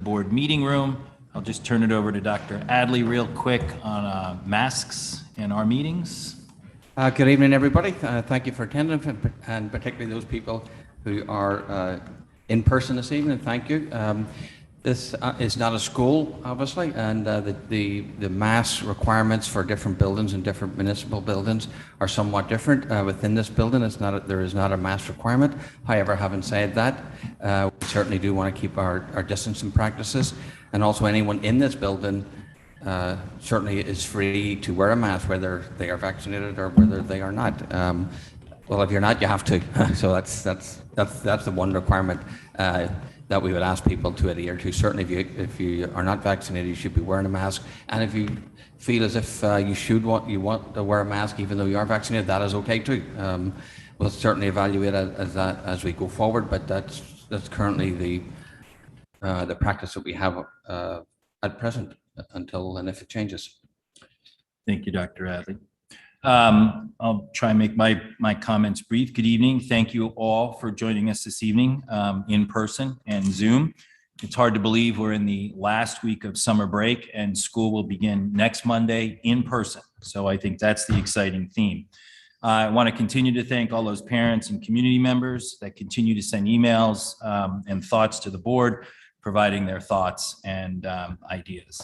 board meeting room. I'll just turn it over to Dr. Adley real quick on masks in our meetings. Good evening, everybody. Thank you for attending, and particularly those people who are in person this evening. Thank you. This is not a school, obviously, and the mask requirements for different buildings and different municipal buildings are somewhat different. Within this building, there is not a mask requirement. However, having said that, we certainly do want to keep our distancing practices, and also anyone in this building certainly is free to wear a mask, whether they are vaccinated or whether they are not. Well, if you're not, you have to. So that's the one requirement that we would ask people to adhere to. Certainly, if you are not vaccinated, you should be wearing a mask. And if you feel as if you want to wear a mask even though you are vaccinated, that is okay too. We'll certainly evaluate as we go forward, but that's currently the practice that we have at present until and if it changes. Thank you, Dr. Adley. I'll try and make my comments brief. Good evening. Thank you all for joining us this evening in person and Zoom. It's hard to believe we're in the last week of summer break and school will begin next Monday in person. So I think that's the exciting theme. I want to continue to thank all those parents and community members that continue to send emails and thoughts to the board, providing their thoughts and ideas.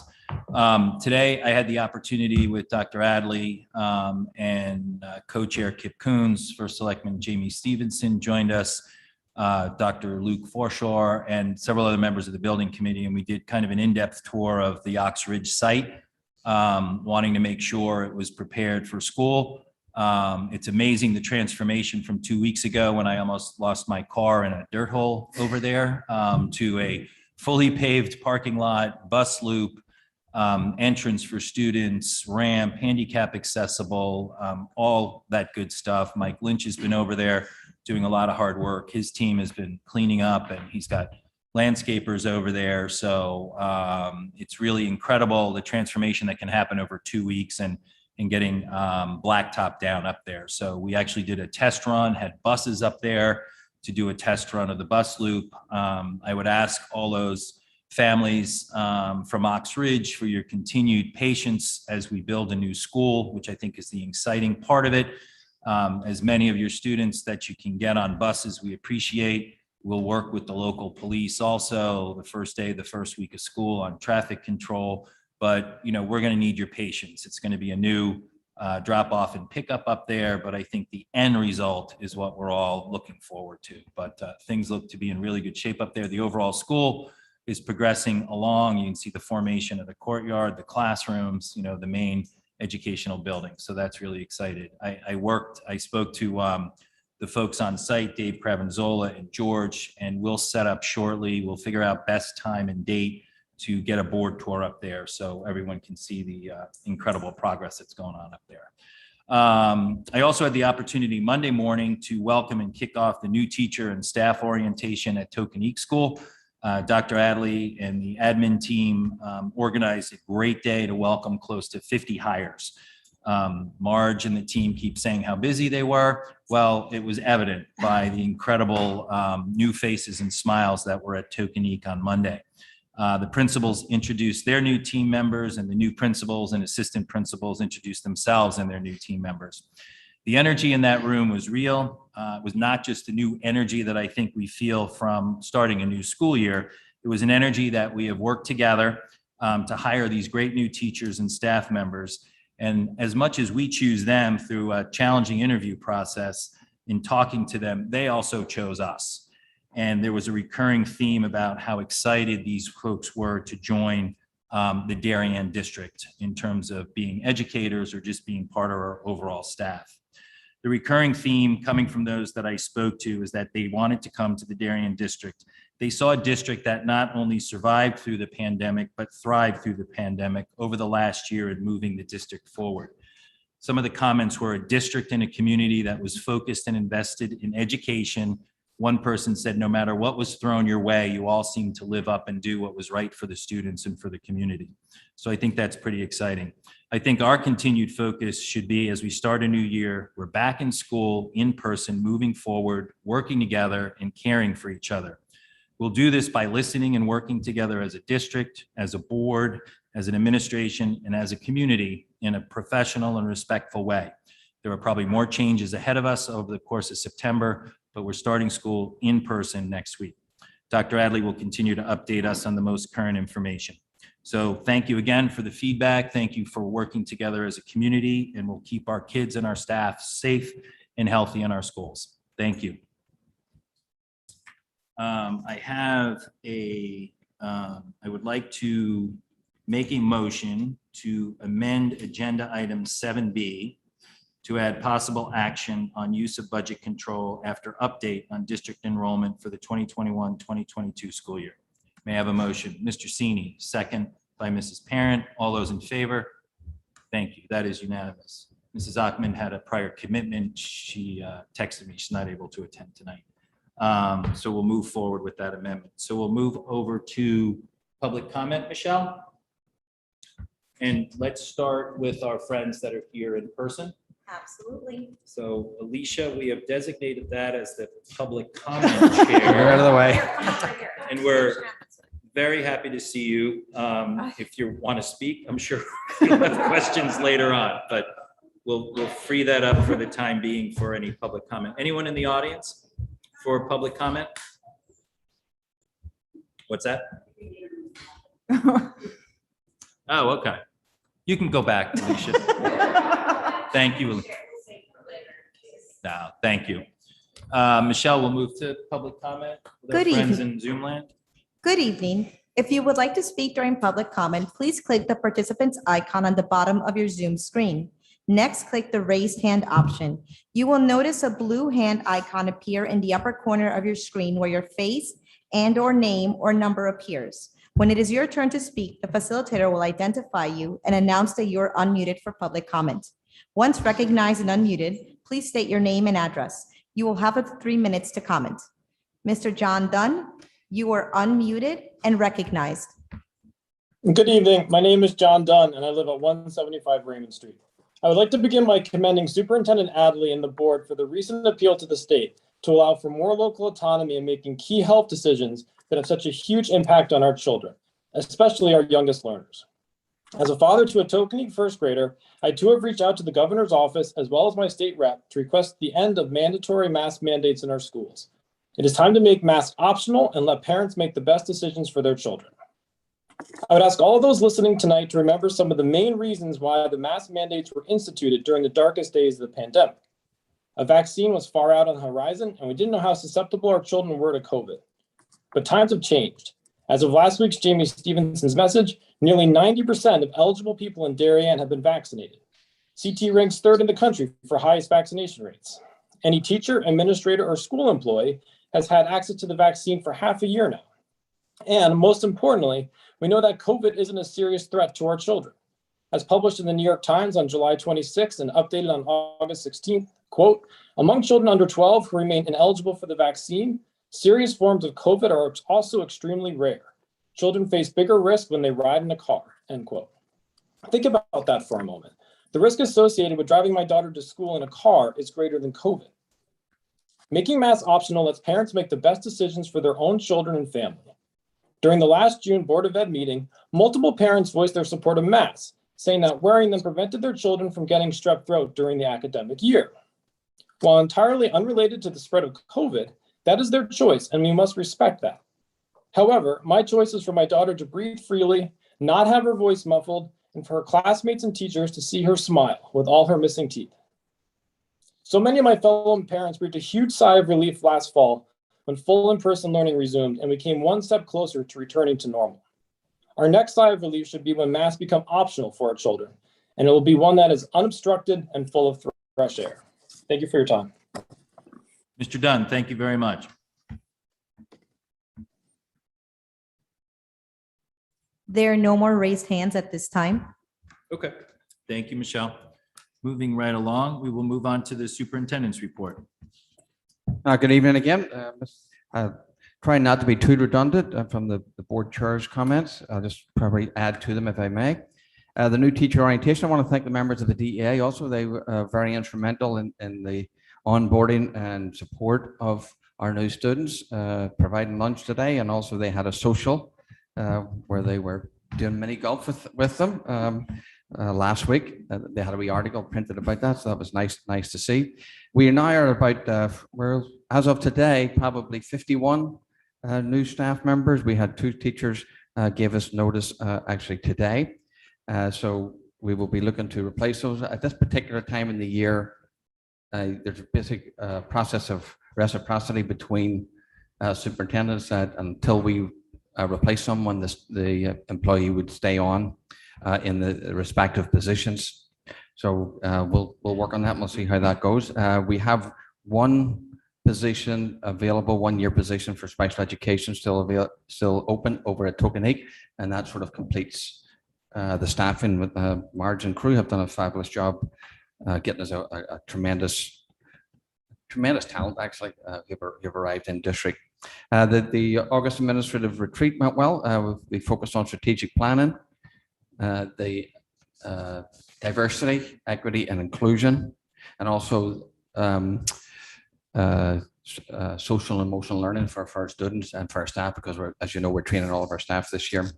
Today, I had the opportunity with Dr. Adley and co-chair Kip Coons, First Selectman Jamie Stevenson joined us, Dr. Luke Forshaw, and several other members of the building committee, and we did kind of an in-depth tour of the Ox Ridge site, wanting to make sure it was prepared for school. It's amazing the transformation from 2 weeks ago when I almost lost my car in a dirt hole over there to a fully paved parking lot, bus loop, entrance for students, ramp, handicap accessible, all that good stuff. Mike Lynch has been over there doing a lot of hard work. His team has been cleaning up and he's got landscapers over there. So it's really incredible the transformation that can happen over 2 weeks and getting blacktop down up there. So we actually did a test run, had buses up there to do a test run of the bus loop. I would ask all those families from Ox Ridge for your continued patience as we build a new school, which I think is the exciting part of it. As many of your students that you can get on buses, we appreciate. We'll work with the local police also the first day, the first week of school on traffic control. But we're going to need your patience. It's going to be a new drop off and pickup up there, but I think the end result is what we're all looking forward to. But things look to be in really good shape up there. The overall school is progressing along. You can see the formation of the courtyard, the classrooms, the main educational building. So that's really excited. I spoke to the folks on site, Dave Cravenzola and George, and we'll set up shortly. We'll figure out best time and date to get a board tour up there so everyone can see the incredible progress that's going on up there. I also had the opportunity Monday morning to welcome and kick off the new teacher and staff orientation at Tokenique School. Dr. Adley and the admin team organized a great day to welcome close to 50 hires. Marge and the team keep saying how busy they were. Well, it was evident by the incredible new faces and smiles that were at Tokenique on Monday. The principals introduced their new team members and the new principals and assistant principals introduced themselves and their new team members. The energy in that room was real. It was not just the new energy that I think we feel from starting a new school year. It was an energy that we have worked together to hire these great new teachers and staff members. And as much as we choose them through a challenging interview process, in talking to them, they also chose us. And there was a recurring theme about how excited these folks were to join the Darien district in terms of being educators or just being part of our overall staff. The recurring theme coming from those that I spoke to is that they wanted to come to the Darien district. They saw a district that not only survived through the pandemic, but thrived through the pandemic over the last year in moving the district forward. Some of the comments were a district and a community that was focused and invested in education. One person said, no matter what was thrown your way, you all seemed to live up and do what was right for the students and for the community. So I think that's pretty exciting. I think our continued focus should be, as we start a new year, we're back in school, in person, moving forward, working together and caring for each other. We'll do this by listening and working together as a district, as a board, as an administration, and as a community in a professional and respectful way. There are probably more changes ahead of us over the course of September, but we're starting school in person next week. Dr. Adley will continue to update us on the most current information. So thank you again for the feedback. Thank you for working together as a community, and we'll keep our kids and our staff safe and healthy in our schools. Thank you. I would like to make a motion to amend agenda item 7B to add possible action on use of budget control after update on district enrollment for the 2021-2022 school year. May I have a motion? Mr. Sini, second by Mrs. Parent. All those in favor? Thank you. That is unanimous. Mrs. Achman had a prior commitment. She texted me. She's not able to attend tonight. So we'll move forward with that amendment. So we'll move over to public comment, Michelle. And let's start with our friends that are here in person. Absolutely. So Alicia, we have designated that as the public comment Get chair. out of the way. And we're very happy to see you. If you want to speak, I'm sure you'll have questions later on, but we'll free that up for the time being for any public comment. Anyone in the audience for public comment? What's that? Oh, okay. You can go back, Alicia. Thank you. No, thank you. Michelle, we'll move to public comment. With our Good friends evening. in Zoom land. Good evening. If you would like to speak during public comment, please click the participants icon on the bottom of your Zoom screen. Next, click the raised hand option. You will notice a blue hand icon appear in the upper corner of your screen where your face and/or name or number appears. When it is your turn to speak, the facilitator will identify you and announce that you're unmuted for public comment. Once recognized and unmuted, please state your name and address. You will have up to 3 minutes to comment. Mr. John Dunn, you are unmuted and recognized. Good evening. My name is John Dunn, and I live at 175 Raymond Street. I would like to begin by commending Superintendent Adley and the board for the recent appeal to the state to allow for more local autonomy in making key health decisions that have such a huge impact on our children, especially our youngest learners. As a father to a tokening first grader, I too have reached out to the governor's office as well as my state rep to request the end of mandatory mask mandates in our schools. It is time to make masks optional and let parents make the best decisions for their children. I would ask all of those listening tonight to remember some of the main reasons why the mask mandates were instituted during the darkest days of the pandemic. A vaccine was far out on the horizon, and we didn't know how susceptible our children were to COVID. But times have changed. As of last week's Jamie Stevenson's message, nearly 90% of eligible people in Darien have been vaccinated. CT ranks third in the country for highest vaccination rates. Any teacher, administrator, or school employee has had access to the vaccine for half a year now. And most importantly, we know that COVID isn't a serious threat to our children. As published in the New York Times on July 26th and updated on August 16th, quote, among children under 12 who remain ineligible for the vaccine, serious forms of COVID are also extremely rare. Children face bigger risk when they ride in a car, end quote. Think about that for a moment. The risk associated with driving my daughter to school in a car is greater than COVID. Making masks optional lets parents make the best decisions for their own children and family. During the last June Board of Ed meeting, multiple parents voiced their support of masks, saying that wearing them prevented their children from getting strep throat during the academic year. While entirely unrelated to the spread of COVID, that is their choice, and we must respect that. However, my choice is for my daughter to breathe freely, not have her voice muffled, and for her classmates and teachers to see her smile with all her missing teeth. So many of my fellow parents breathed a huge sigh of relief last fall when full in-person learning resumed and we came one step closer to returning to normal. Our next sigh of relief should be when masks become optional for our children, and it will be one that is unobstructed and full of fresh air. Thank you for your time. Mr. Dunn, thank you very much. There are no more raised hands at this time. Okay. Thank you, Michelle. Moving right along, we will move on to the superintendent's report. Good evening again. Trying not to be too redundant from the board chair's comments. I'll just probably add to them if I may. The new teacher orientation, I want to thank the members of the DEA also. They were very instrumental in the onboarding and support of our new students, providing lunch today, and also they had a social where they were doing mini golf with them last week. They had a wee article printed about that, so that was nice to see. We now are about, we're, as of today, probably 51 new staff members. We had 2 teachers gave us notice actually today. So we will be looking to replace those. At this particular time in the year, there's a basic process of reciprocity between superintendents that until we replace someone, the employee would stay on in the respective positions. So we'll work on that and we'll see how that goes. We have one position available, 1-year position for special education still open over at Tokeneke, and that sort of completes the staffing. With Marge and crew have done a fabulous job getting us a tremendous talent actually who've arrived in district. The August administrative retreat went well. We focused on strategic planning, the diversity, equity, and inclusion, and also social and emotional learning for our students and for our staff, because we're, as you know, we're training all of our staff this year.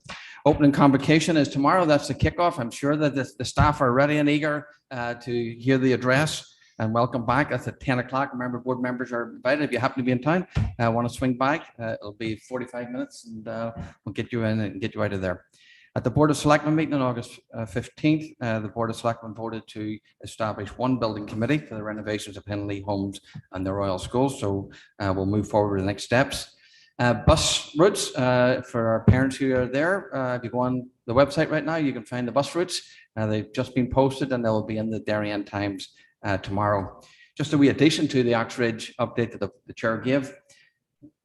Opening convocation is tomorrow. That's the kickoff. I'm sure that the staff are ready and eager to hear the address. And welcome back. That's at 10 o'clock. Remember, board members are invited. If you happen to be in town, want to swing by, it'll be 45 minutes and we'll get you in and get you out of there. At the Board of Selectmen meeting on August 15th, the Board of Selectmen voted to establish one building committee for the renovations of Henley Homes and the Royal Schools. So we'll move forward to the next steps. Bus routes for our parents who are there. If you go on the website right now, you can find the bus routes. They've just been posted and they will be in the Darien Times tomorrow. Just a wee addition to the Oxridge update that the chair gave.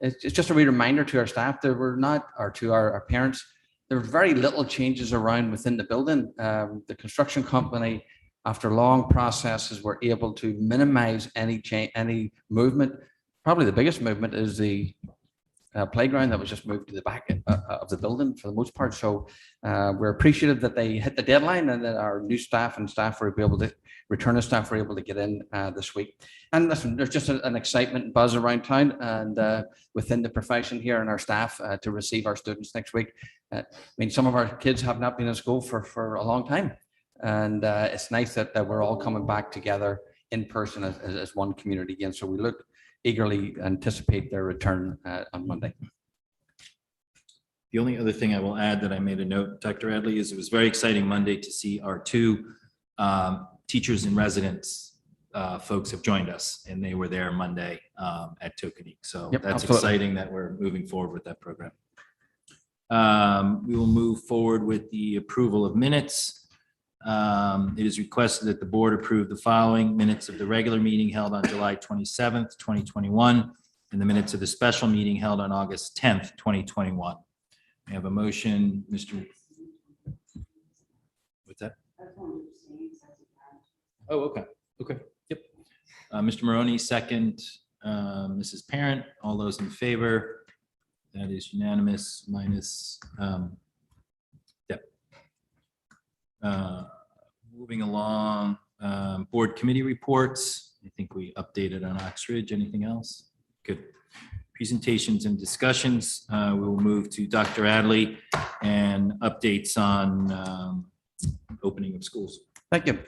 It's just a wee reminder to our staff that we're not, or to our parents, there were very little changes around within the building. The construction company, after long processes, were able to minimize any change, any movement. Probably the biggest movement is the playground that was just moved to the back of the building for the most part. So we're appreciative that they hit the deadline and that our new staff and staff were able to, returning staff were able to get in this week. And listen, there's just an excitement and buzz around town and within the profession here and our staff to receive our students next week. I mean, some of our kids have not been in school for a long time. And it's nice that we're all coming back together in person as one community again. So we look eagerly anticipate their return on Monday. The only other thing I will add that I made a note, Dr. Adley, is it was very exciting Monday to see our 2 teachers in residence folks have joined us, and they were there Monday at Tokeneke. So Yep, that's absolutely exciting that we're moving forward with that program. We will move forward with the approval of minutes. It is requested that the board approve the following minutes of the regular meeting held on July 27th, 2021, and the minutes of the special meeting held on August 10th, 2021. I have a motion, Mr. What's that? Oh, okay. Okay. Yep. Mr. Maroney, second. Mrs. Parent, all those in favor? That is unanimous minus, yep. Moving along, board committee reports. I think we updated on Oxridge. Anything else? Good. Presentations and discussions. We will move to Dr. Adley and updates on opening of schools. Thank you.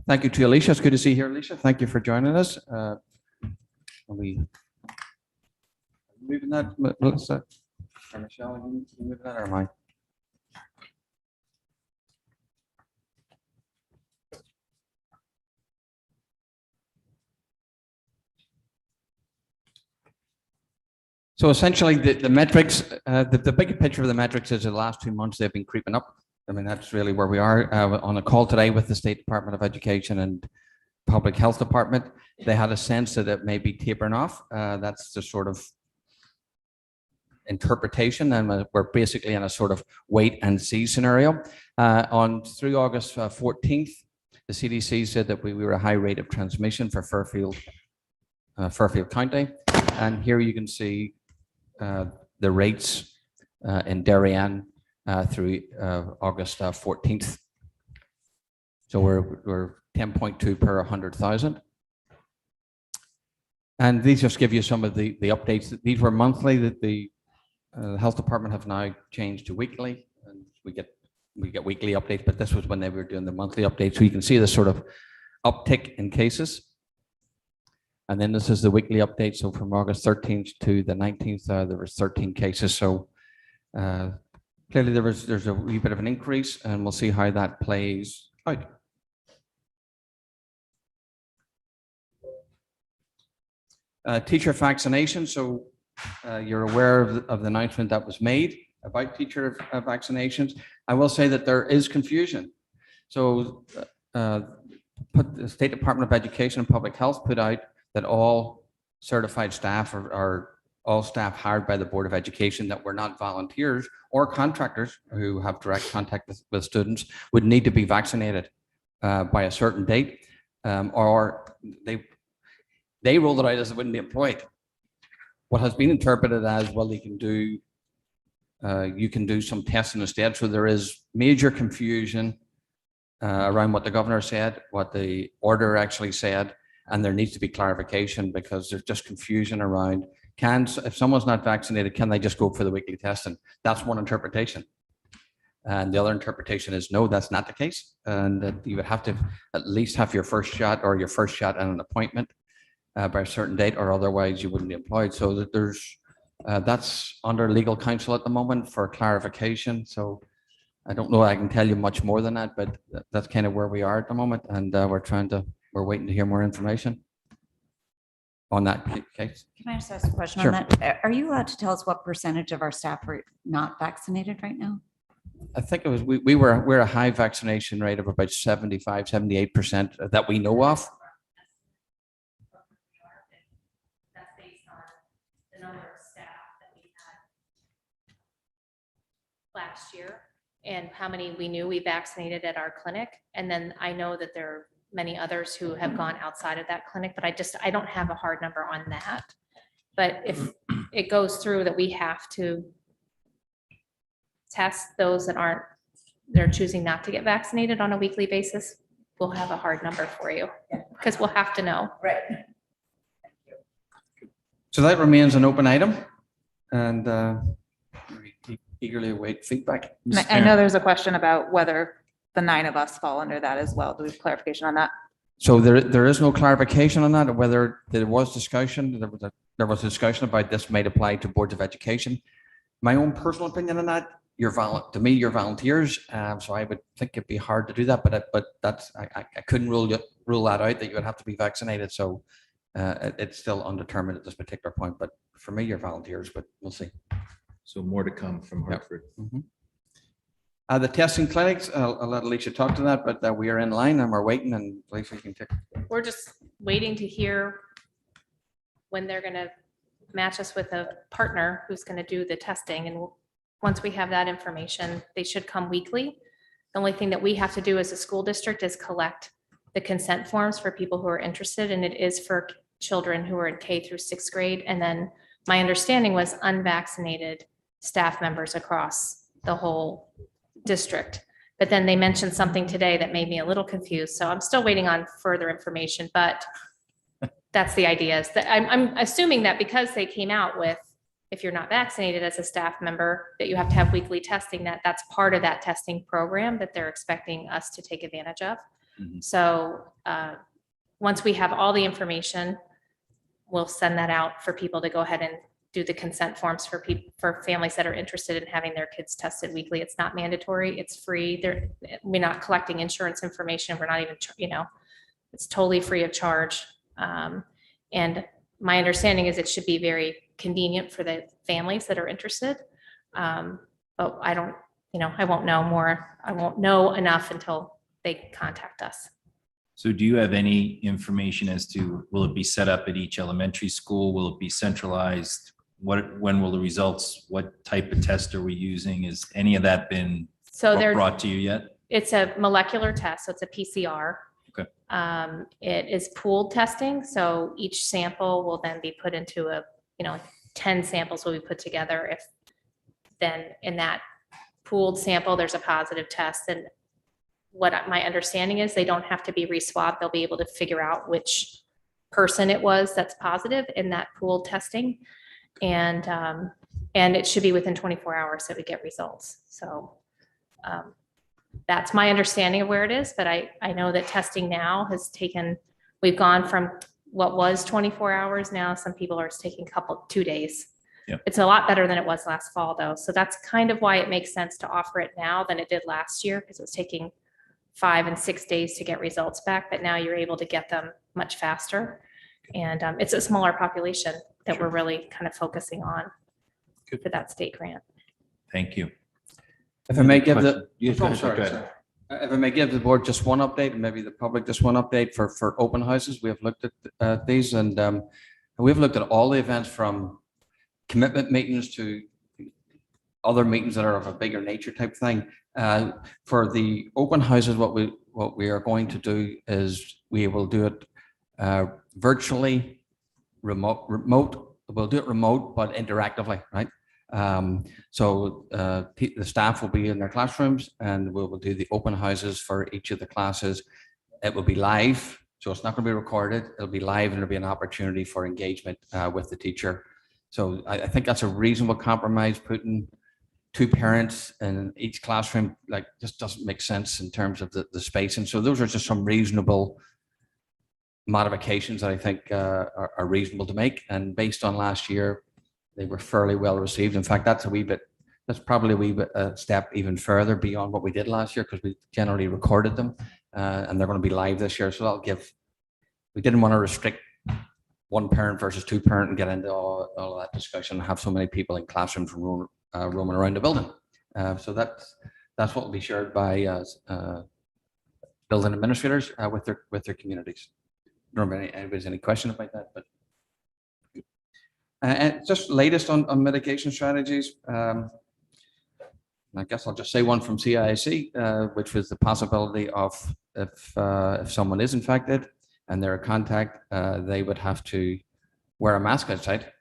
Thank you to Alicia. It's good to see you here, Alicia. Thank you for joining us. Are we moving that, Melissa? Or Michelle, are you moving that or am I? So essentially, the metrics, the big picture of the metrics is the last 2 months they've been creeping up. I mean, that's really where we are. On a call today with the State Department of Education and Public Health Department, they had a sense that it may be tapering off. That's the sort of interpretation, and we're basically in a sort of wait and see scenario. Through August 14th, the CDC said that we were a high rate of transmission for Fairfield County, and here you can see the rates in Darien through August 14th. So we're 10.2 per 100,000. And these just give you some of the updates. These were monthly, that the health department have now changed to weekly, and we get weekly updates, but this was when they were doing the monthly updates. So you can see the sort of uptick in cases. And then this is the weekly update. So from August 13th to the 19th, there was 13 cases. So clearly there's a wee bit of an increase, and we'll see how that plays out. Teacher vaccination. So you're aware of the announcement that was made about teacher vaccinations. I will say that there is confusion. So the State Department of Education and Public Health put out that all certified staff or all staff hired by the Board of Education that were not volunteers or contractors who have direct contact with students would need to be vaccinated by a certain date, or they rolled it out as it wouldn't be employed. What has been interpreted as, well, you can do some testing instead. So there is major confusion around what the governor said, what the order actually said, and there needs to be clarification because there's just confusion around, if someone's not vaccinated, can they just go for the weekly testing? That's one interpretation. And the other interpretation is, no, that's not the case. And that you would have to at least have your first shot or your first shot and an appointment by a certain date, or otherwise you wouldn't be employed. So that there's, that's under legal counsel at the moment for clarification. So I don't know I can tell you much more than that, but that's kind of where we are at the moment. And we're waiting to hear more information on that case. Can I just ask a question Sure. on that? Are you allowed to tell us what percentage of our staff are not vaccinated right now? I think it was, we're a high vaccination rate of about 75, 78% that we know of. That's based on the number of staff that we had last year and how many we knew we vaccinated at our clinic. And then I know that there are many others who have gone outside of that clinic, but I don't have a hard number on that. But if it goes through that we have to test those that they're choosing not to get vaccinated on a weekly basis, we'll have a hard number for you because we'll have to know. Right. So that remains an open item, and we eagerly await feedback. I know there's a question about whether the 9 of us fall under that as well. Do we have clarification on that? So there is no clarification on that, whether there was discussion. There was a discussion about this might apply to boards of education. My own personal opinion on that, to me, you're volunteers, so I would think it'd be hard to do that. But that's I couldn't rule that out that you would have to be vaccinated. So it's still undetermined at this particular point. But for me, you're volunteers. But we'll see. So more to come from Hartford. Mhm. The testing clinics, I'll let Alicia talk to that, but we are in line and we're waiting, and Alicia, you can take. We're just waiting to hear when they're going to match us with a partner who's going to do the testing. And once we have that information, they should come weekly. The only thing that we have to do as a school district is collect the consent forms for people who are interested. And it is for children who are in K through 6th grade. And then my understanding was unvaccinated staff members across the whole district. But then they mentioned something today that made me a little confused. So I'm still waiting on further information, but that's the idea, is that I'm assuming that because they came out with, if you're not vaccinated as a staff member, that you have to have weekly testing, that's part of that testing program that they're expecting us to take advantage of. Mhm. So once we have all the information, we'll send that out for people to go ahead and do the consent forms for families that are interested in having their kids tested weekly. It's not mandatory. It's free. We're not collecting insurance information. We're not even, it's totally free of charge. And my understanding is it should be very convenient for the families that are interested. But I don't, I won't know more. I won't know enough until they contact us. So do you have any information as to, will it be set up at each elementary school? Will it be centralized? When will the results, what type of test are we using? Is any of that been brought to you yet? It's a molecular test, so it's a PCR. Okay. It is pooled testing, so each sample will then be put into 10 samples will be put together. If then in that pooled sample, there's a positive test, and what my understanding is they don't have to be re-swabbed. They'll be able to figure out which person it was that's positive in that pooled testing. And it should be within 24 hours that we get results. So that's my understanding of where it is, but I know that testing now has taken, we've gone from what was 24 hours. Now some people are taking 2 days. Yep. It's a lot better than it was last fall though. So that's kind of why it makes sense to offer it now than it did last year, because it was taking 5 and 6 days to get results back, but now you're able to get them much faster. And it's a smaller population that we're really kind of focusing on for that state grant. Thank you. If I may give the, Yes, go oh, ahead, sorry, Dr. sorry. If I may give the board just one update, and maybe the public just one update for open houses. We have looked at these, and we've looked at all the events from commitment meetings to other meetings that are of a bigger nature type thing. For the open houses, what we are going to do is we will do it virtually, remote. We'll do it remote, but interactively, right? So the staff will be in their classrooms, and we will do the open houses for each of the classes. It will be live, so it's not going to be recorded. It'll be live, and it'll be an opportunity for engagement with the teacher. So I think that's a reasonable compromise. Putting 2 parents in each classroom just doesn't make sense in terms of the space. And so those are just some reasonable modifications that I think are reasonable to make. And based on last year, they were fairly well received. In fact, that's probably a wee bit a step even further beyond what we did last year, because we generally recorded them, and they're going to be live this year. So we didn't want to restrict 1 parent versus 2 parent and get into all of that discussion and have so many people in classrooms roaming around the building. So that's what will be shared by building administrators with their communities. I don't know if anybody's any question about that, but and just latest on mitigation strategies. I guess I'll just say one from CIC, which was the possibility of if someone is infected and they're a contact, they would have to wear a mask outside,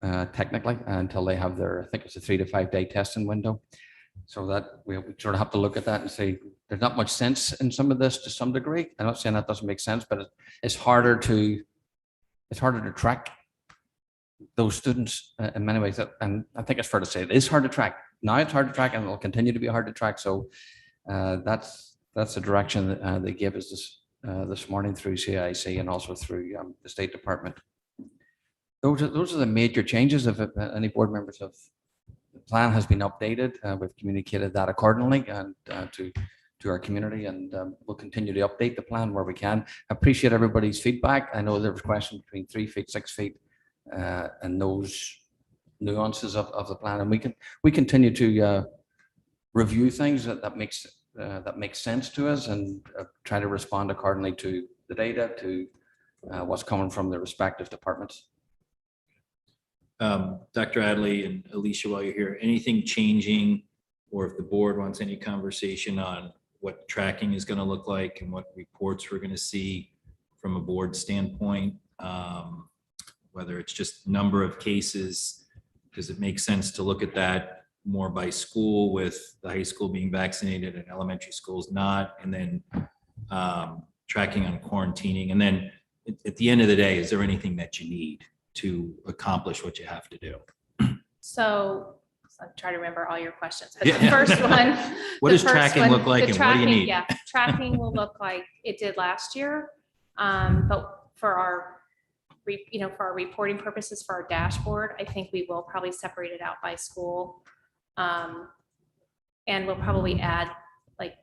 technically, until they have I think it's a 3 to 5 day testing window. So that we sort of have to look at that and say there's not much sense in some of this to some degree. I'm not saying that doesn't make sense, but it's harder to track those students in many ways. And I think it's fair to say it is hard to track. Now it's hard to track, and it will continue to be hard to track. So that's the direction that they gave us this morning through CIC and also through the State Department. Those are the major changes. If any board members have, the plan has been updated. We've communicated that accordingly and to our community, and we'll continue to update the plan where we can. I appreciate everybody's feedback. I know there was questions between 3 feet, 6 feet, and those nuances of the plan, and we continue to review things that makes sense to us, and try to respond accordingly to the data, to what's coming from the respective departments. Dr. Adley and Alicia, while you're here, anything changing, or if the board wants any conversation on what tracking is going to look like and what reports we're going to see from a board standpoint, whether it's just number of cases, does it make sense to look at that more by school, with the high school being vaccinated and elementary schools not, and then tracking on quarantining? And then at the end of the day, is there anything that you need to accomplish what you have to do? So I'm trying to remember all your questions. But Yeah. the first one. What the does first tracking one, look like, the and what do you need? Yeah, tracking will look like it did last year. But for our reporting purposes for our dashboard, I think we will probably separate it out by school. And we'll probably add like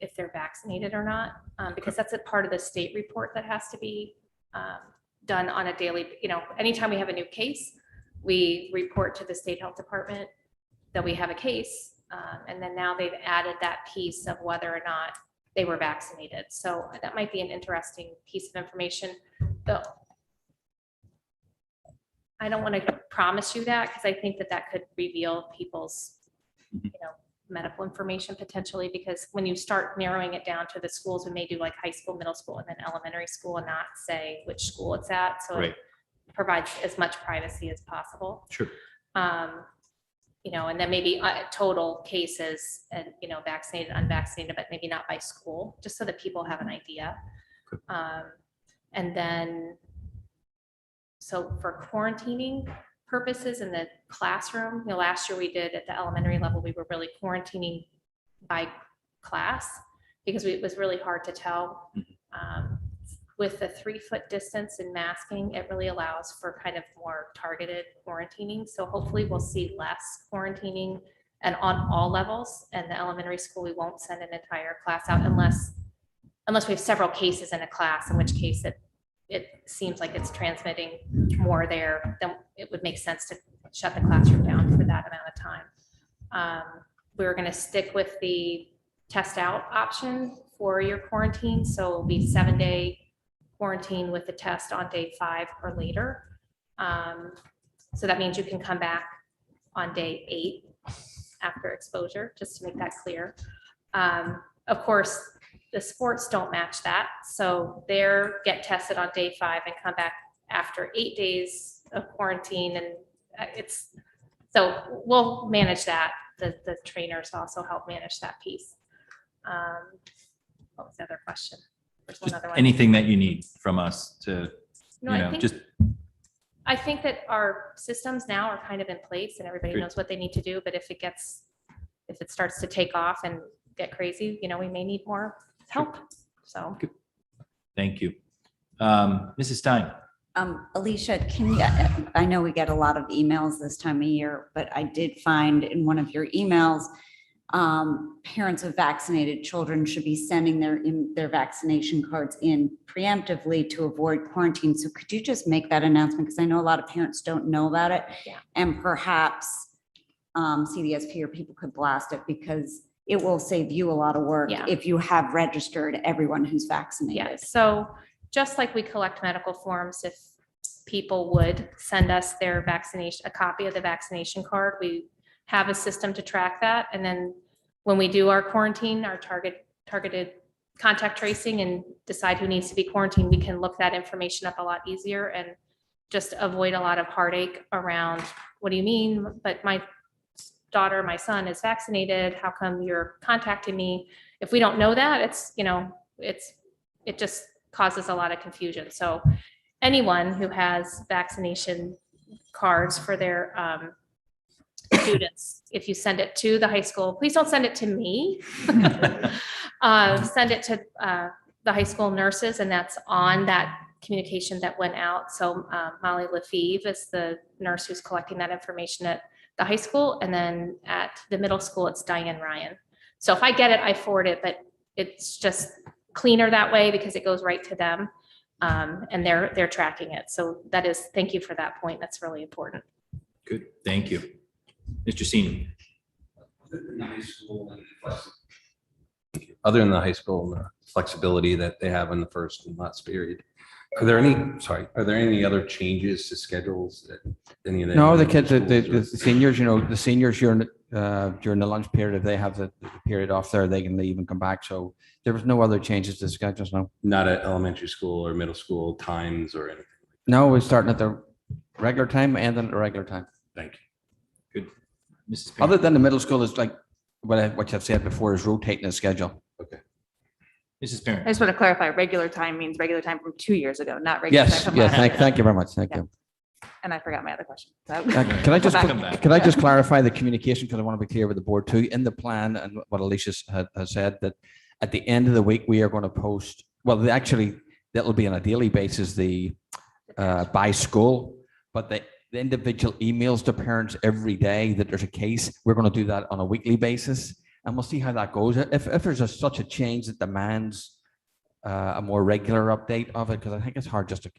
if they're vaccinated or not, because that's a part of the state report that has to be done on a daily, anytime we have a new case, we report to the state health department that we have a case. And then now they've added that piece of whether or not they were vaccinated. So that might be an interesting piece of information, though. I don't want to promise you that, because I think that could reveal people's, medical information potentially, because when you start narrowing it down to the schools, we may do like high school, middle school, and then elementary school, and not say which school it's at. So Right. it provides as much privacy as possible. Sure. And then maybe total cases and, vaccinated, unvaccinated, but maybe not by school, just so that people have an idea. And then So for quarantining purposes in the classroom, last year we did at the elementary level, we were really quarantining by class because it was really hard to tell. With the 3-foot distance and masking, it really allows for kind of more targeted quarantining. So hopefully we'll see less quarantining and on all levels. And the elementary school, we won't send an entire class out unless we have several cases in a class, in which case it seems like it's transmitting more there, then it would make sense to shut the classroom down for that amount of time. We're going to stick with the test out option for your quarantine. So it'll be 7-day quarantine with the test on day 5 or later. So that means you can come back on day 8 after exposure, just to make that clear. Of course, the sports don't match that. So they get tested on day 5 and come back after 8 days of quarantine. And so we'll manage that. The trainers also help manage that piece. What was the other question? There's one Just other one. anything that you need from us to, I think that our systems now are kind of in place and everybody Good. knows what they need to do, but if it starts to take off and get crazy, we may need more help. So. Thank you. Mrs. Stein. Alicia, I know we get a lot of emails this time of year, but I did find in one of your emails, parents of vaccinated children should be sending their vaccination cards in preemptively to avoid quarantine. So could you just make that announcement? Because I know a lot of parents don't know about it. Yeah. And perhaps CDSP or people could blast it because it will save you a lot of work Yeah. if you have registered everyone who's vaccinated. Yeah, so just like we collect medical forms, if people would send us their vaccination, a copy of the vaccination card, we have a system to track that. And then when we do our quarantine, our targeted contact tracing and decide who needs to be quarantined, we can look that information up a lot easier and just avoid a lot of heartache around, what do you mean? But my daughter, my son is vaccinated. How come you're contacting me? If we don't know that, it just causes a lot of confusion. So anyone who has vaccination cards for their students, if you send it to the high school, please don't send it to me. Send it to the high school nurses, and that's on that communication that went out. So Molly Lefevre is the nurse who's collecting that information at the high school, and then at the middle school, it's Diane Ryan. So if I get it, I forward it, but it's just cleaner that way because it goes right to them, and they're tracking it. So thank you for that point. That's really important. Good. Thank you. Mr. Senior. Other than the high school and the flexibility that they have in the first and last period, are there any other changes to schedules that any of the? No, the kids, the seniors, the seniors during the lunch period, if they have the period off there, they can leave and come back. So there was no other changes to schedules, no. Not at elementary school or middle school times or anything? No, we're starting at the regular time and then at the regular time. Thank you. Good. Mrs. Perry. Other than the middle school is like what I've said before is rotating the schedule. Okay. Mrs. I Perry. just want to clarify, regular time means regular time from 2 years ago, not regular time Yes, from yeah, last year. thank you very much. Thank Yeah. you. And I forgot my other question. So- Can I just, Come back. can I just clarify the communication? Because I want to be clear with the board too, in the plan and what Alicia has said, that at the end of the week, we are going to post, well, actually, that'll be on a daily basis, by school, but the individual emails to parents every day that there's a case, we're going to do that on a weekly basis. And we'll see how that goes. If there's such a change that demands a more regular update of it, because I think it's hard just to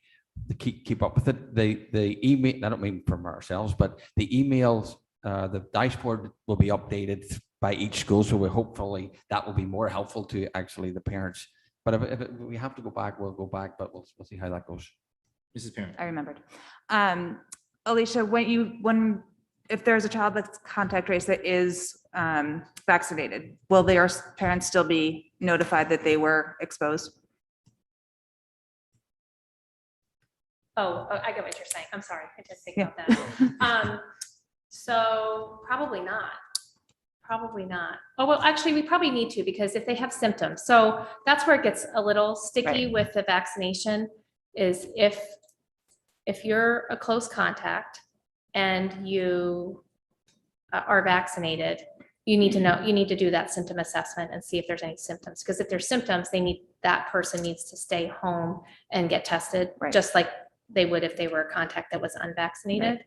keep up with it. The email, I don't mean from ourselves, but the emails, the dashboard will be updated by each school. So hopefully that will be more helpful to actually the parents. But if we have to go back, we'll go back, but we'll see how that goes. Mrs. Perry. I remembered. Alicia, if there's a child that's contact traced that is vaccinated, will their parents still be notified that they were exposed? Oh, I get what you're saying. I'm sorry. I didn't think about that. So probably not. Probably not. Oh, well, actually, we probably need to, because if they have symptoms, so that's where it gets a little sticky Right. with the vaccination, is if if you're a close contact and you are vaccinated, you need to do that symptom assessment and see if there's any symptoms. Because if there's symptoms, that person needs to stay home and get tested, just like they would if they were a contact that was unvaccinated.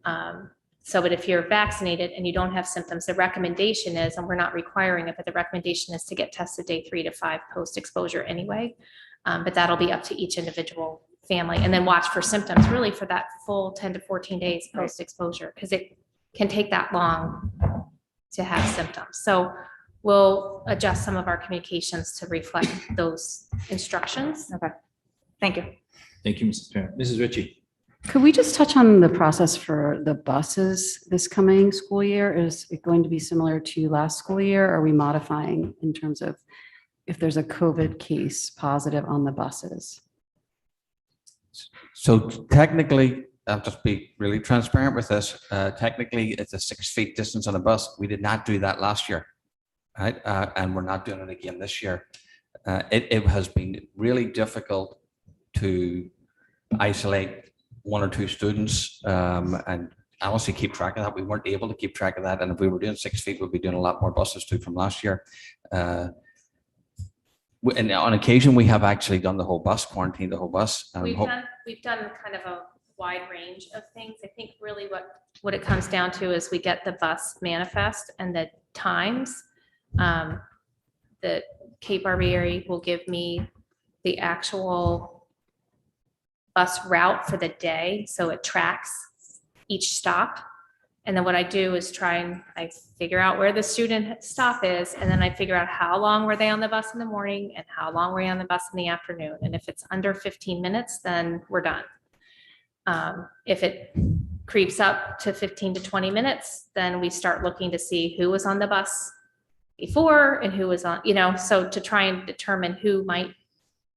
But if you're vaccinated and you don't have symptoms, the recommendation is, and we're not requiring it, but the recommendation is to get tested day 3 to 5 post-exposure anyway. But that'll be up to each individual family, and then watch for symptoms really for that full 10 to 14 days post-exposure, because it can take that long to have symptoms. So we'll adjust some of our communications to reflect those instructions. Okay, thank you. Thank you, Mrs. Parent. Mrs. Ritchie. Could we just touch on the process for the buses this coming school year? Is it going to be similar to last school year? Are we modifying in terms of if there's a COVID case positive on the buses? So technically, I'll just be really transparent with this. Technically, it's a 6 feet distance on a bus. We did not do that last year, right? And we're not doing it again this year. It has been really difficult to isolate 1 or 2 students and honestly keep track of that. We weren't able to keep track of that. And if we were doing 6 feet, we'd be doing a lot more buses too from last year. And on occasion, we have actually done the whole bus, quarantined the whole bus. We've done kind of a wide range of things. I think really what it comes down to is we get the bus manifest and the times. The Cape Barbieri will give me the actual bus route for the day, so it tracks each stop. And then what I do is I figure out where the student stop is, and then I figure out how long were they on the bus in the morning and how long were they on the bus in the afternoon. And if it's under 15 minutes, then we're done. If it creeps up to 15 to 20 minutes, then we start looking to see who was on the bus before and who was on, so to try and determine who might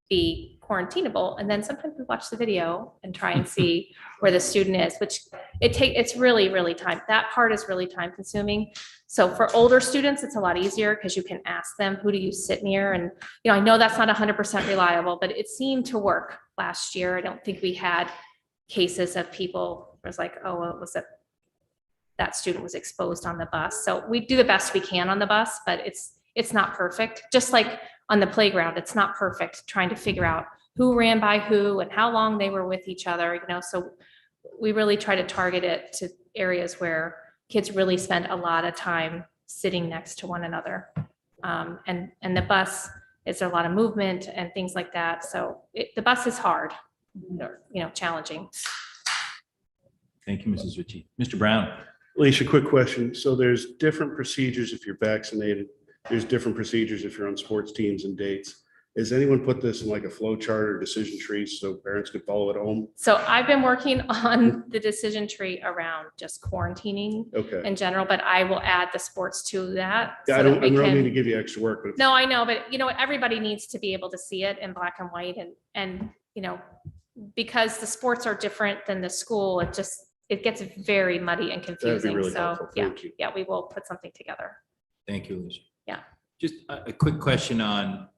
be quarantinable. And then sometimes we watch the video and try and see where the student is, which it's really, really that part is really time consuming. So for older students, it's a lot easier because you can ask them, who do you sit near? And, I know that's not 100% reliable, but it seemed to work last year. I don't think we had cases of people, it was like, oh, well, it was that student was exposed on the bus. So we do the best we can on the bus, but it's not perfect. Just like on the playground, it's not perfect trying to figure out who ran by who and how long they were with each other, so we really try to target it to areas where kids really spend a lot of time sitting next to one another. And the bus is a lot of movement and things like that. So the bus is hard, challenging. Thank you, Mrs. Ritchie. Mr. Brown. Alicia, quick question. So there's different procedures if you're vaccinated. There's different procedures if you're on sports teams and dates. Has anyone put this in like a flow chart or decision tree so parents could follow at home? So I've been working on the decision tree around just quarantining in general, but I will add the sports to that. Yeah, I don't mean to give you extra work, but No, I know, but everybody needs to be able to see it in black and white and because the sports are different than the school, it gets very muddy and confusing. that'd be really So helpful. Thank you. yeah, we will put something together. Thank you, Alicia. Yeah. Just a quick question on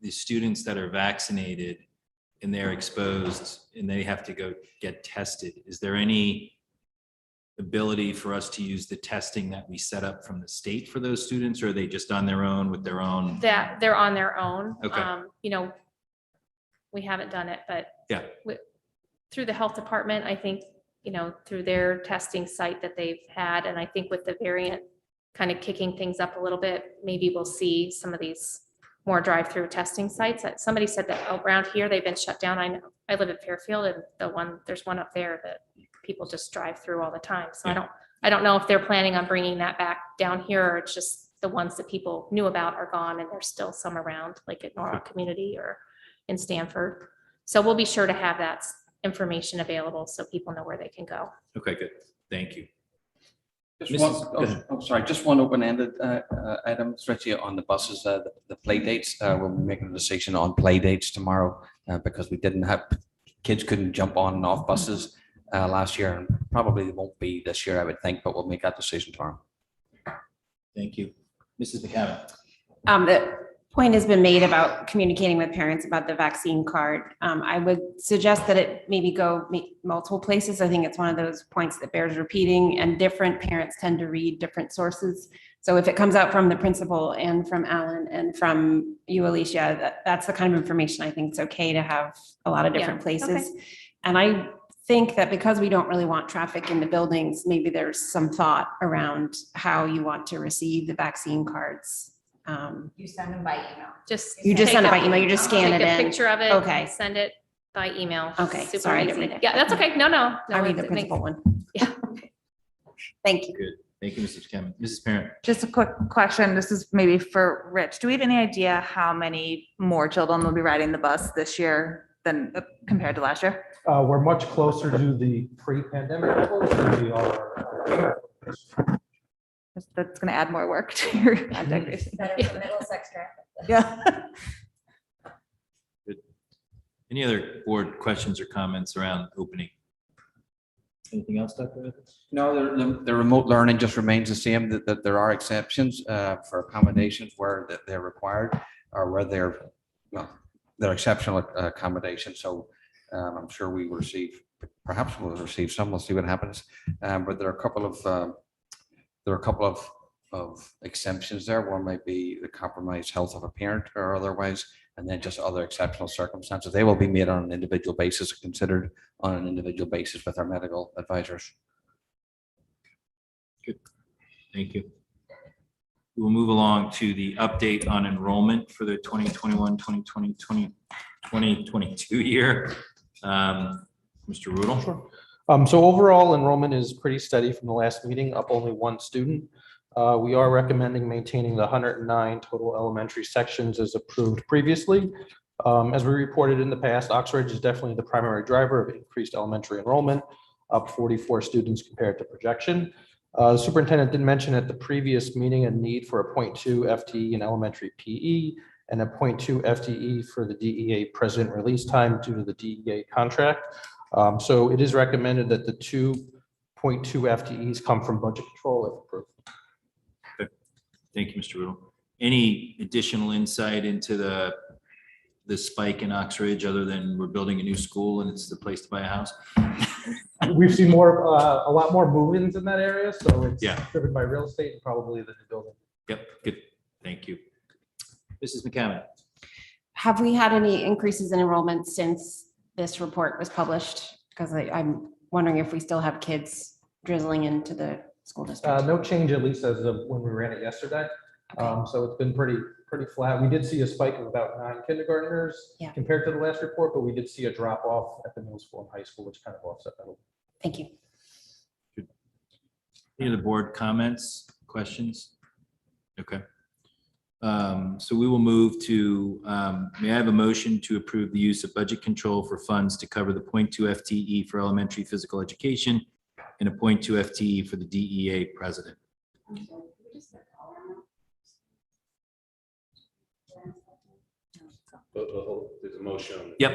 the students that are vaccinated and they're exposed and they have to go get tested. Is there any ability for us to use the testing that we set up from the state for those students, or are they just on their own with their own? That they're on their own. Okay. We haven't done it, but Yeah. Through the health department, I think, through their testing site that they've had. And I think with the variant kind of kicking things up a little bit, maybe we'll see some of these more drive-through testing sites. Somebody said that around here, they've been shut down. I know, I live in Fairfield, and there's one up there that people just drive through all the time. So I don't know if they're planning on bringing that back down here, or it's just the ones that people knew about are gone and there's still some around, like at Norwalk Community or in Stanford. So we'll be sure to have that information available so people know where they can go. Okay, good. Thank you. Just one open-ended item, Richie, on the buses, the play dates. We'll be making a decision on play dates tomorrow because we didn't have, kids couldn't jump on and off buses last year, and probably won't be this year, I would think, but we'll make that decision tomorrow. Thank you. Mrs. McCammon. point has been made about communicating with parents about the vaccine card. I would suggest that it maybe go multiple places. I think it's one of those points that bears repeating, and different parents tend to read different sources. So if it comes out from the principal and from Alan and from you, Alicia, that's the kind of information I think it's okay to have a lot of different places. And I think that because we don't really want traffic in the buildings, maybe there's some thought around how you want to receive the vaccine cards. You send them by email. You just send it by email, you just scan Take it a in. picture of it. Okay. and Send it by email. Okay, Super sorry, I didn't easy. read it. Yeah, that's okay. No. I read the it makes- principal one. Yeah. Thank you. Good. Thank you, Mrs. Cameron. Mrs. Parent. Just a quick question. This is maybe for Rich. Do we have any idea how many more children will be riding the bus this year than compared to last year? We're much closer to the pre-pandemic levels than we are. That's going to add more work to your contact tracing. Better for Middlesex traffic. Yeah. Any other board questions or comments around opening? Anything else, Dr. Evans? No, the remote learning just remains the same, that there are exceptions for accommodations where they're required or where they're exceptional accommodations. So I'm sure we will receive, perhaps we'll receive some, we'll see what happens. But there are a couple of exemptions there. One might be the compromised health of a parent or otherwise, and then just other exceptional circumstances. They will be made on an individual basis, considered on an individual basis with our medical advisors. Good. Thank you. We'll move along to the update on enrollment for the 2022 year. Mr. Rudel. Sure. So overall enrollment is pretty steady from the last meeting, up only one student. We are recommending maintaining the 109 total elementary sections as approved previously. As we reported in the past, Oxford is definitely the primary driver of increased elementary enrollment, up 44 students compared to projection. The superintendent did mention at the previous meeting a need for a 0.2 FTE in elementary PE and a 0.2 FTE for the DEA president release time due to the DEA contract. So it is recommended that the 2.2 FTEs come from budget control if approved. Thank you, Mr. Rudel. Any additional insight into the spike in Oxridge other than we're building a new school and it's the place to buy a house? We've seen a lot more move-ins in that area, so it's Yeah. driven by real estate and probably the new building. Yep, good. Thank you. Mrs. McCammon. Have we had any increases in enrollment since this report was published? Because I'm wondering if we still have kids drizzling into the school district. No change, at least as of when we ran it yesterday. So it's been pretty flat. We did see a spike of about 9 kindergartners Yeah. compared to the last report, but we did see a drop off at the middle school and high school, which kind of offset that a little. Thank you. Any other board comments, questions? Okay. So we will move to, may I have a motion to approve the use of budget control for funds to cover the 0.2 FTE for elementary physical education and a 0.2 FTE for the DEA president? There's a motion. Yep.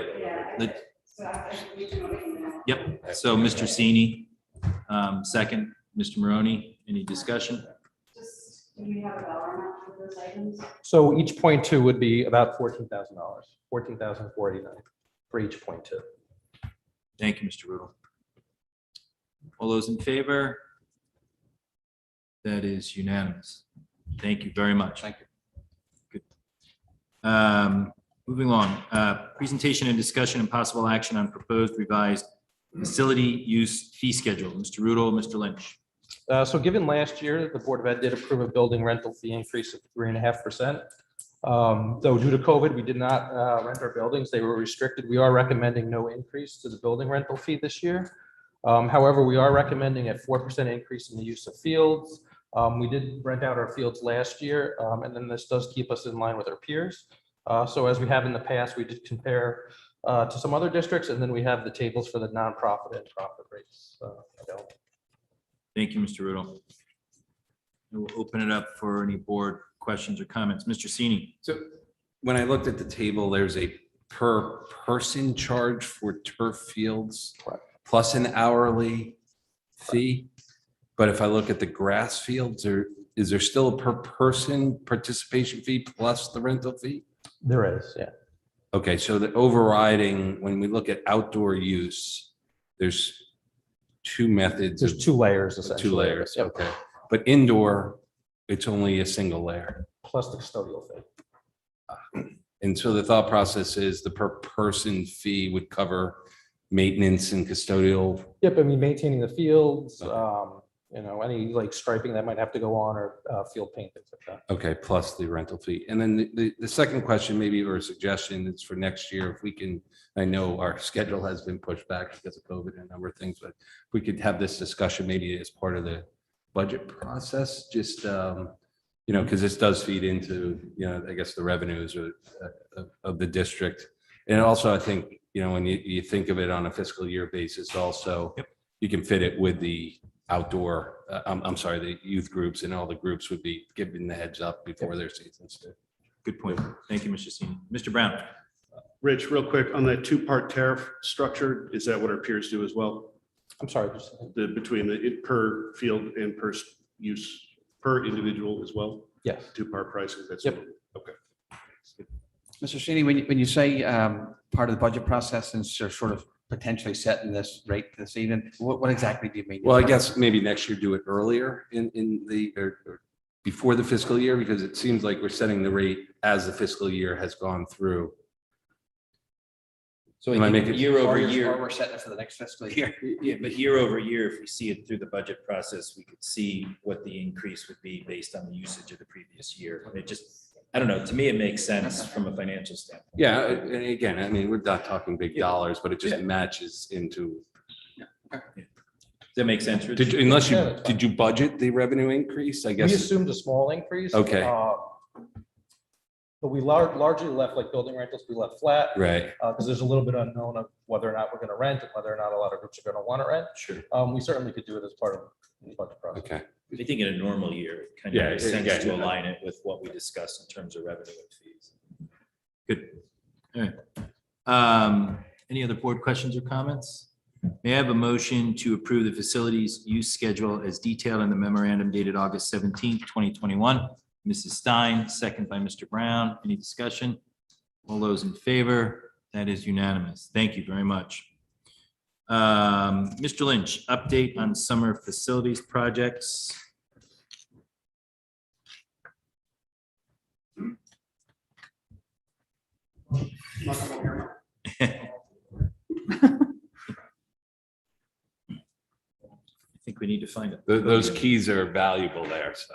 Yep. So Mr. Sini, second, Mr. Maroney, any discussion? So each 0.2 would be about $14,000, $14,489 for each 0.2. Thank you, Mr. Rudel. All those in favor? That is unanimous. Thank you very much. Thank you. Good. Moving along, presentation and discussion and possible action on proposed revised facility use fee schedule. Mr. Rudel, Mr. Lynch. So given last year, the Board of Ed did approve a building rental fee increase of 3.5%. Though due to COVID, we did not rent our buildings. They were restricted. We are recommending no increase to the building rental fee this year. However, we are recommending a 4% increase in the use of fields. We did rent out our fields last year, and then this does keep us in line with our peers. So as we have in the past, we did compare to some other districts, and then we have the tables for the nonprofit and profit rates available. Thank you, Mr. Rudel. We'll open it up for any board questions or comments. Mr. Sini. So when I looked at the table, there's a per person charge for turf fields plus an hourly fee. But if I look at the grass fields, is there still a per person participation fee plus the rental fee? There is, yeah. Okay, so the overriding, when we look at outdoor use, there's two methods. There's of- 2 layers essentially. Two layers, Yep. okay. But indoor, it's only a single layer. Plus the custodial fee. And so the thought process is the per person fee would cover maintenance and custodial. Yep, I mean, maintaining the fields, any like striping that might have to go on or field paint, things like that. Okay, plus the rental fee. And then the second question maybe, or a suggestion is for next year, if we can, I know our schedule has been pushed back because of COVID and a number of things, but if we could have this discussion maybe as part of the budget process, just, because this does feed into, I guess the revenues of the district. And also, I think, when you think of it on a fiscal year basis also, you can fit it with the outdoor, the youth groups, and all the groups would be given the heads up before their seasons. Good point. Thank you, Mr. Senior. Mr. Brown? Rich, real quick, on that 2-part tariff structure, is that what our peers do as well? I'm sorry, just Between the per field and per use, per individual as well? yes. 2-part pricing, that's. Yep. Okay. Mr. Sini, when you say part of the budget process and sort of potentially setting this rate this evening, what exactly do you mean? Well, I guess maybe next year do it earlier in the, or before the fiscal year, because it seems like we're setting the rate as the fiscal year has gone through. So Am I making- year over Or year, we're setting it for the next fiscal year. yeah, but year over year, if we see it through the budget process, we could see what the increase would be based on the usage of the previous year. And it just, I don't know, to me, it makes sense from a financial standpoint. Yeah, and again, I mean, we're not talking big dollars, but it just matches into. Does that make sense, Rich? Did you budget the revenue increase? I We guess. assumed a small increase. Okay. But we largely left like building rentals, we left flat. Right, Because there's a little bit unknown of whether or not we're going to rent and whether or not a lot of groups are going to want to rent. Sure. We certainly could do it as part of the budget process. okay. I think in a normal year, it kind Yeah, of makes sense yeah, to yeah. align it with what we discussed in terms of revenue and fees. Good. All right. Any other board questions or comments? May I have a motion to approve the facilities use schedule as detailed in the memorandum dated August 17th, 2021? Mrs. Stein, second by Mr. Brown. Any discussion? All those in favor? That is unanimous. Thank you very much. Mr. Lynch, update on summer facilities projects. I think we need to find it. Those keys are valuable there, so.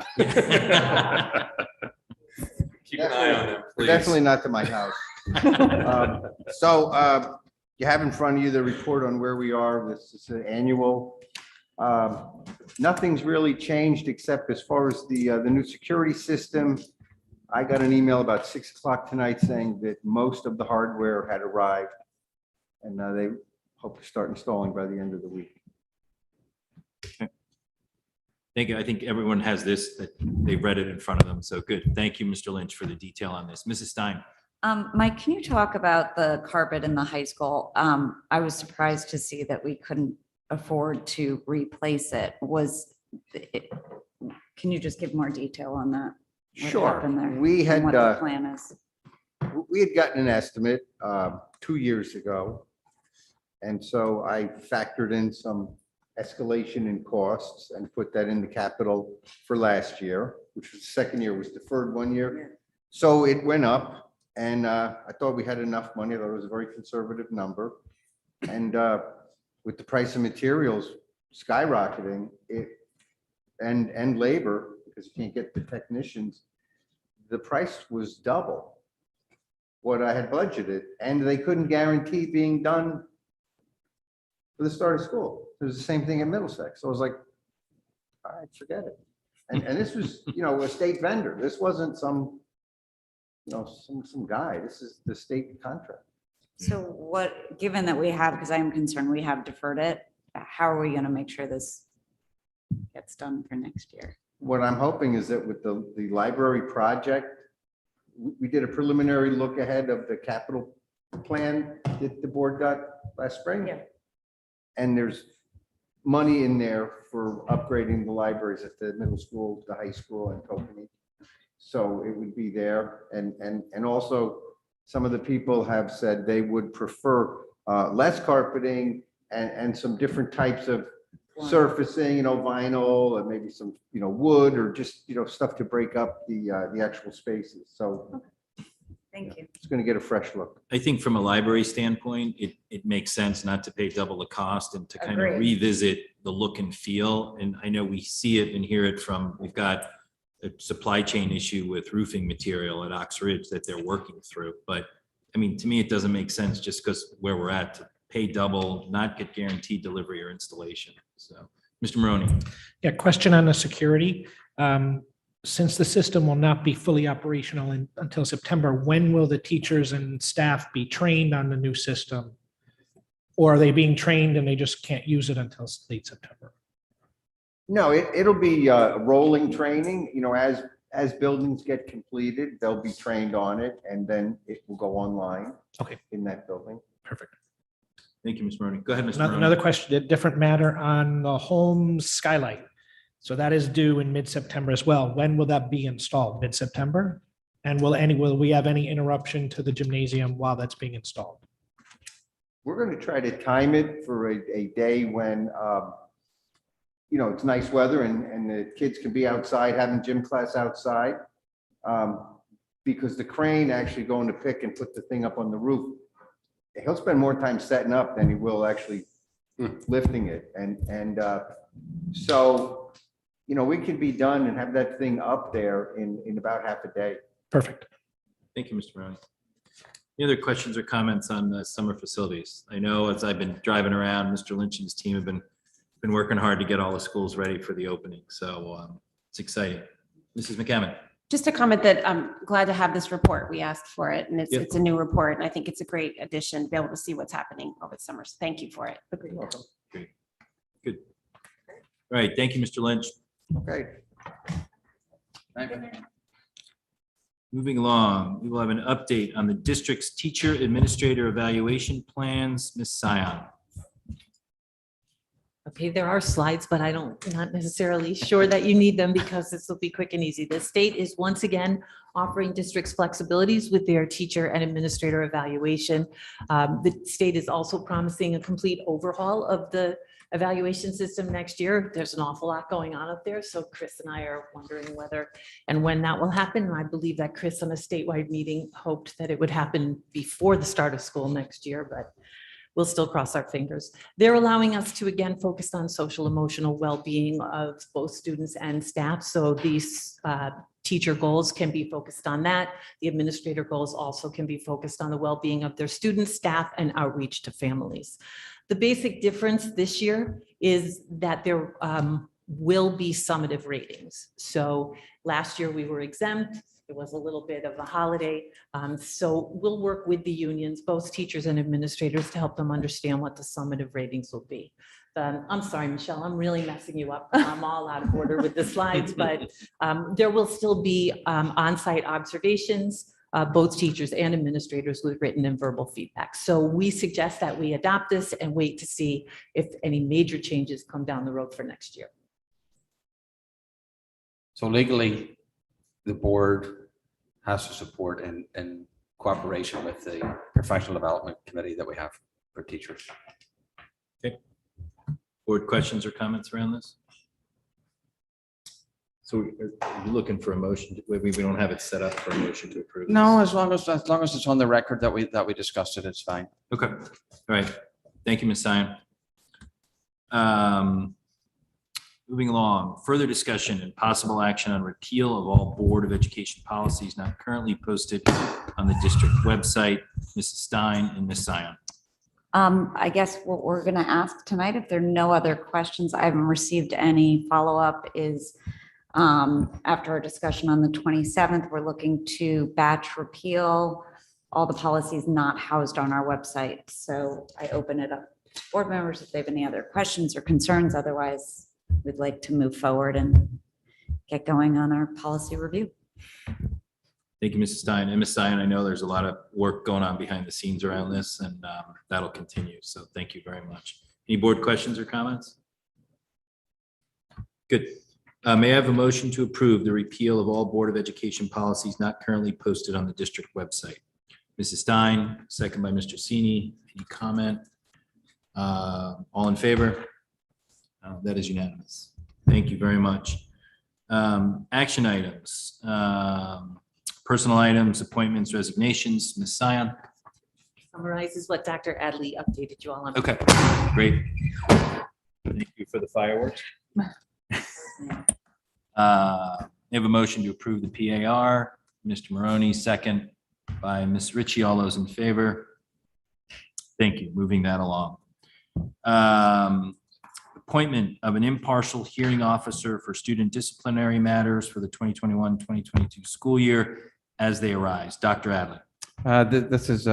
Keep an eye on them, please. Definitely not to my house. You have in front of you the report on where we are. This is an annual. Nothing's really changed except as far as the new security system. I got an email about 6 o'clock tonight saying that most of the hardware had arrived. And they hope to start installing by the end of the week. Thank you. I think everyone has this, that they've read it in front of them. So good. Thank you, Mr. Lynch, for the detail on this. Mrs. Stein. Mike, can you talk about the carpet in the high school? I was surprised to see that we couldn't afford to replace it. Can you just give more detail on that? What Sure. happened there We and had, what the plan is? we had gotten an estimate 2 years ago. And so I factored in some escalation in costs and put that in the capital for last year, which was the second year, was deferred 1 year. So it went up and I thought we had enough money. I thought it was a very conservative number. And with the price of materials skyrocketing and labor, because you can't get the technicians, the price was double what I had budgeted, and they couldn't guarantee being done for the start of school. It was the same thing in Middlesex. So I was like, all right, forget it. And this was, a state vendor. This wasn't some guy. This is the state contract. So given that we have, because I am concerned, we have deferred it, how are we going to make sure this gets done for next year? What I'm hoping is that with the library project, we did a preliminary look ahead of the capital plan that the board got last spring. Yeah. And there's money in there for upgrading the libraries at the middle school, the high school, and Tokenie. So it would be there. And also, some of the people have said they would prefer less carpeting and some different types of surfacing, vinyl, and maybe some, wood, or just, stuff to break up the actual spaces. So Thank you. it's going to get a fresh look. I think from a library standpoint, it makes sense not to pay double the cost and to kind of Agreed. revisit the look and feel. And I know we see it and hear it from, we've got a supply chain issue with roofing material at Ox Ridge that they're working through. But I mean, to me, it doesn't make sense just because where we're at to pay double, not get guaranteed delivery or installation. So, Mr. Maroney. Yeah, question on the security. Since the system will not be fully operational until September, when will the teachers and staff be trained on the new system? Or are they being trained and they just can't use it until late September? No, it'll be rolling training, as buildings get completed, they'll be trained on it, and then it will go online. Okay. In that building. Perfect. Thank you, Mr. Maroney. Go ahead, Mr. Another Maroney. question, a different matter on the home skylight. So that is due in mid-September as well. When will that be installed? Mid-September? And will we have any interruption to the gymnasium while that's being installed? We're going to try to time it for a day when, it's nice weather and the kids can be outside, having gym class outside. Because the crane actually going to pick and put the thing up on the roof, he'll spend more time setting up than he will actually lifting it. So, we can be done and have that thing up there in about half a day. Perfect. Thank you, Mr. Maroney. Any other questions or comments on the summer facilities? I know as I've been driving around, Mr. Lynch and his team have been working hard to get all the schools ready for the opening. So it's exciting. Mrs. McCammon. Just a comment that I'm glad to have this report. We asked for it, and Yep. it's a new report, and I think it's a great addition to be able to see what's happening over the summer. So thank you for it. Great. Good. All right. Thank you, Mr. Lynch. Okay. Moving along, we will have an update on the district's teacher administrator evaluation plans. Ms. Sion. Okay, there are slides, but not necessarily sure that you need them because this will be quick and easy. The state is once again offering districts flexibilities with their teacher and administrator evaluation. The state is also promising a complete overhaul of the evaluation system next year. There's an awful lot going on up there. So Chris and I are wondering whether and when that will happen. And I believe that Chris on a statewide meeting hoped that it would happen before the start of school next year, but we'll still cross our fingers. They're allowing us to again focus on social emotional well-being of both students and staff. So these teacher goals can be focused on that. The administrator goals also can be focused on the well-being of their students, staff, and outreach to families. The basic difference this year is that there will be summative ratings. So last year we were exempt. It was a little bit of a holiday. So we'll work with the unions, both teachers and administrators, to help them understand what the summative ratings will be. I'm sorry, Michelle, I'm really messing you up. I'm all out of order with the slides, but there will still be on-site observations, both teachers and administrators with written and verbal feedback. So we suggest that we adopt this and wait to see if any major changes come down the road for next year. So legally, the board has to support and cooperation with the professional development committee that we have for teachers. Okay. Board questions or comments around this? So are you looking for a motion? We don't have it set up for a motion to approve. No, as long as it's on the record that we discussed it, it's fine. Okay. All right. Thank you, Ms. Sion. Moving along, further discussion and possible action on repeal of all Board of Education policies not currently posted on the district website. Mrs. Stein and Ms. Sion. I guess what we're going to ask tonight, if there are no other questions, I haven't received any follow-up, is after our discussion on the 27th, we're looking to batch repeal all the policies not housed on our website. So I open it up to board members if they have any other questions or concerns. Otherwise, we'd like to move forward and get going on our policy review. Thank you, Mrs. Stein. And Ms. Stein, I know there's a lot of work going on behind the scenes around this, and that'll continue. So thank you very much. Any board questions or comments? Good. May I have a motion to approve the repeal of all Board of Education policies not currently posted on the district website? Mrs. Stein, second by Mr. Sini. Any comment? All in favor? That is unanimous. Thank you very much. Action items, personal items, appointments, resignations. Ms. Sion. Summarizes what Dr. Adley updated you all on. Okay, great. Thank you for the fireworks. We have a motion to approve the PAR. Mr. Maroney, second by Ms. Ritchie. All those in favor? Thank you. Moving that along. Appointment of an impartial hearing officer for student disciplinary matters for the 2021-2022 school year as they arise. Dr. Adley. This is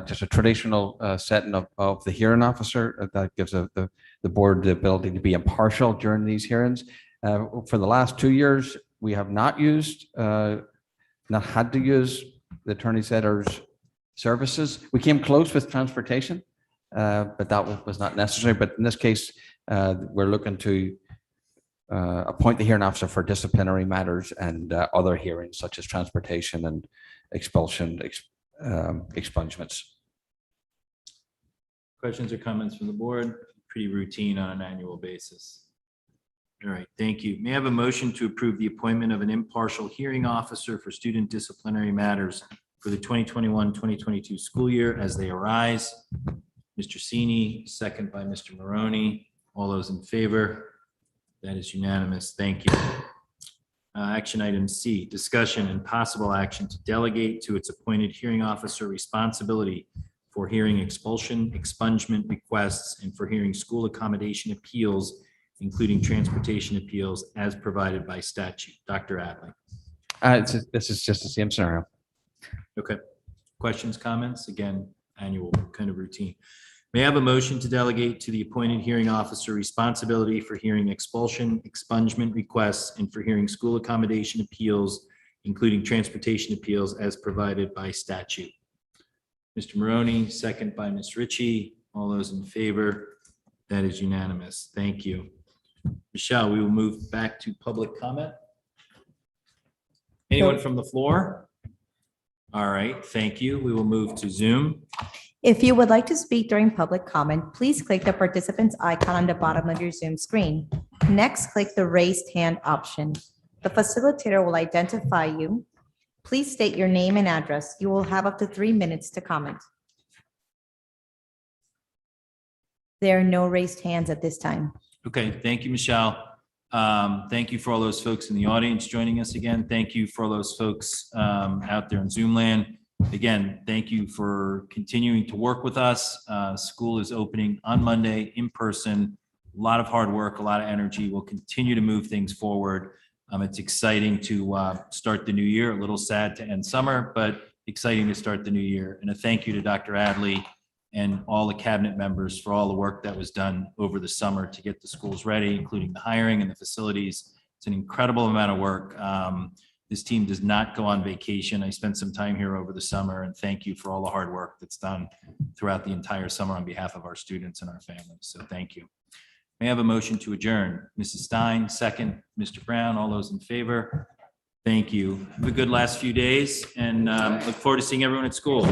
just a traditional setting of the hearing officer that gives the board the ability to be impartial during these hearings. For the last 2 years, we have not had to use the attorney's editor's services. We came close with transportation, but that was not necessary. But in this case, we're looking to appoint the hearing officer for disciplinary matters and other hearings such as transportation and expulsion, expungements. Questions or comments from the board? Pretty routine on an annual basis. All right, thank you. May I have a motion to approve the appointment of an impartial hearing officer for student disciplinary matters for the 2021-2022 school year as they arise? Mr. Sini, second by Mr. Maroney. All those in favor? That is unanimous. Thank you. Action item C, discussion and possible action to delegate to its appointed hearing officer responsibility for hearing expulsion, expungement requests, and for hearing school accommodation appeals, including transportation appeals as provided by statute. Dr. Adley. This is just the same scenario. Okay. Questions, comments? Again, annual kind of routine. May I have a motion to delegate to the appointed hearing officer responsibility for hearing expulsion, expungement requests, and for hearing school accommodation appeals, including transportation appeals as provided by statute? Mr. Maroney, second by Ms. Ritchie. All those in favor? That is unanimous. Thank you. Michelle, we will move back to public comment. Anyone from the floor? All right, thank you. We will move to Zoom. If you would like to speak during public comment, please click the participants icon on the bottom of your Zoom screen. Next, click the raised hand option. The facilitator will identify you. Please state your name and address. You will have up to 3 minutes to comment. There are no raised hands at this time. Okay, thank you, Michelle. Thank you for all those folks in the audience joining us again. Thank you for all those folks out there in Zoom land. Again, thank you for continuing to work with us. School is opening on Monday in person. A lot of hard work, a lot of energy. We'll continue to move things forward. It's exciting to start the new year. A little sad to end summer, but exciting to start the new year. And a thank you to Dr. Adley and all the cabinet members for all the work that was done over the summer to get the schools ready, including the hiring and the facilities. It's an incredible amount of work. This team does not go on vacation. I spent some time here over the summer, and thank you for all the hard work that's done throughout the entire summer on behalf of our students and our families. So thank you. May I have a motion to adjourn? Mrs. Stein, second. Mr. Brown, all those in favor? Thank you. Have a good last few days, and look forward to seeing everyone at school.